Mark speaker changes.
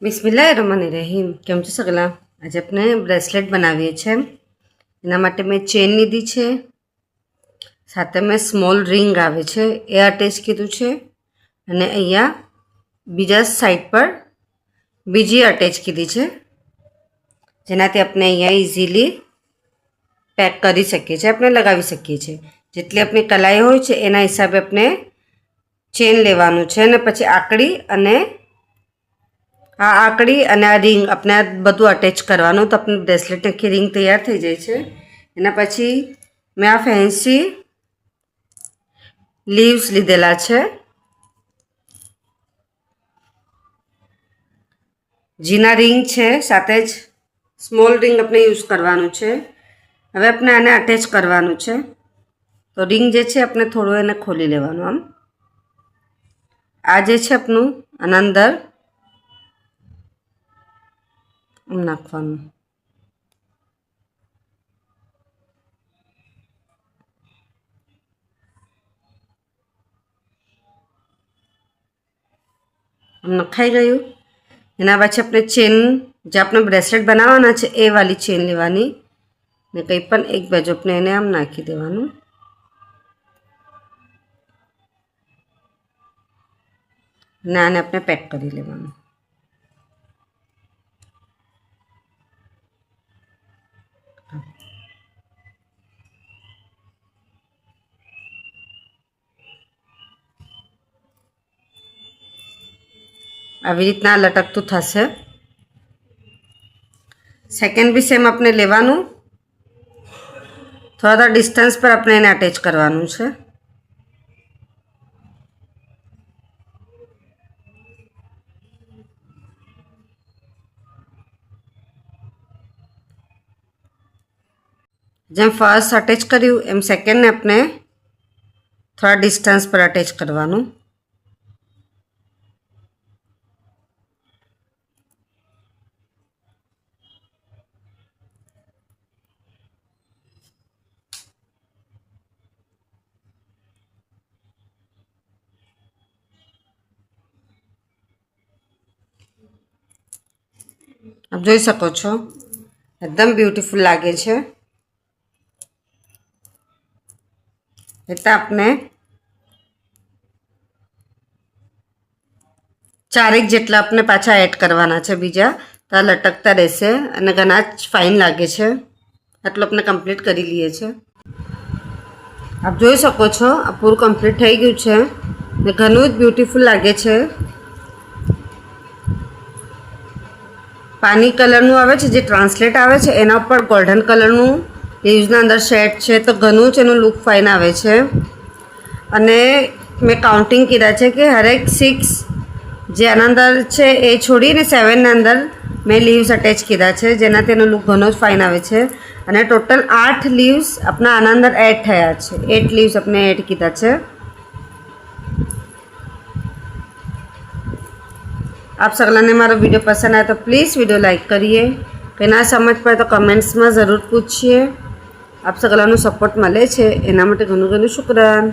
Speaker 1: બિસ્મિલ્લાહિર્રહમાનિર્રહીમ। કેમ છો સગલા? આજે આપણે બ્રેસલેટ બનાવીએ છીએ। એના માટે મેં ચેન લીધી છે, સાથે મેં સ્મોલ રિંગ આવે છે એ અટેચ કીધું છે, અને અહીંયા બીજા સાઈડ પર બીજી અટેચ કીધી છે, જેનાથી આપણે અહીંયા ઇઝીલી પેક કરી શકીએ છીએ, આપણે લગાવી શકીએ છીએ। જેટલી આપણી કલાઈ હોય છે એના હિસાબે આપણે ચેન લેવાનું છે, અને પછી આકડી અને આ રિંગ આપણે બધું અટેચ કરવાનું, તો આપણે બ્રેસલેટ આખી રિંગ તૈયાર થઈ જાય છે। એના પછી મેં આ ફેન્સી લીવ્સ લીધેલા છે, જીના રિંગ છે, સાથે જ સ્મોલ રિંગ આપણે યુઝ કરવાનું છે। હવે આપણે આને અટેચ કરવાનું છે, તો રિંગ જે છે આપણે થોડું એને ખોલી લેવાનું। આ જે છે આપણું આના અંદર નાખવાનું। નખાઈ ગયું। એના પછી આપણે ચેન જે આપણે બ્રેસલેટ બનાવવાના છે એ વાળી ચેન લેવાની, ને કંઈ પણ એક બાજુ આપણે એને આમ નાખી દેવાનું, ને આને આપણે પેક કરી લેવાનું। આવી રીતના લટકતું થશે। સેકન્ડ બી સેમ આપણે લેવાનું, થોડા ડિસ્ટન્સ પર આપણે એને અટેચ કરવાનું છે। જેમ ફર્સ્ટ અટેચ કર્યું એમ સેકન્ડને આપણે થોડા ડિસ્ટન્સ પર અટેચ કરવાનું। આપ જોઈ શકો છો એકદમ બ્યુટીફુલ લાગે છે। એટલે આપણે ચારેક જેટલા આપણે પાછા એડ કરવાના છે બીજા, તો આ લટકતા રહેશે અને ઘણા જ ફાઇન લાગે છે। આટલું આપણે કમ્પ્લીટ કરી લઈએ છીએ। આપ જોઈ શકો છો આ પૂરું કમ્પ્લીટ થઈ ગયું છે ને ઘણું જ બ્યુટીફુલ લાગે છે। પાની કલરનું આવે છે, જે ટ્રાન્સલેટ આવે છે એના ઉપર ગોલ્ડન કલરનું લીવ્સના અંદર શેડ છે, તો ઘણું જ એનું લુક ફાઇન આવે છે। અને મેં કાઉન્ટિંગ કર્યા છે કે હરેક 6 જે આના અંદર છે એ છોડીને 7ના અંદર મેં લીવ્સ અટેચ કર્યા છે, જેનાથી એનો લુક ઘણો જ ફાઇન આવે છે। અને ટોટલ 8 લીવ્સ આપણા આના અંદર એડ થયા છે, 8 લીવ્સ આપણે એડ કર્યા છે। आप सगला ने मारो वीडियो पसंद आया तो प्लीज़ वीडियो लाइक करिए, कहीं ना समझ पाए तो कमेंट्स में ज़रूर पूछिए। आप सगलानो सपोर्ट मळे छे एना माटे घणुं घणुं शुक्रान।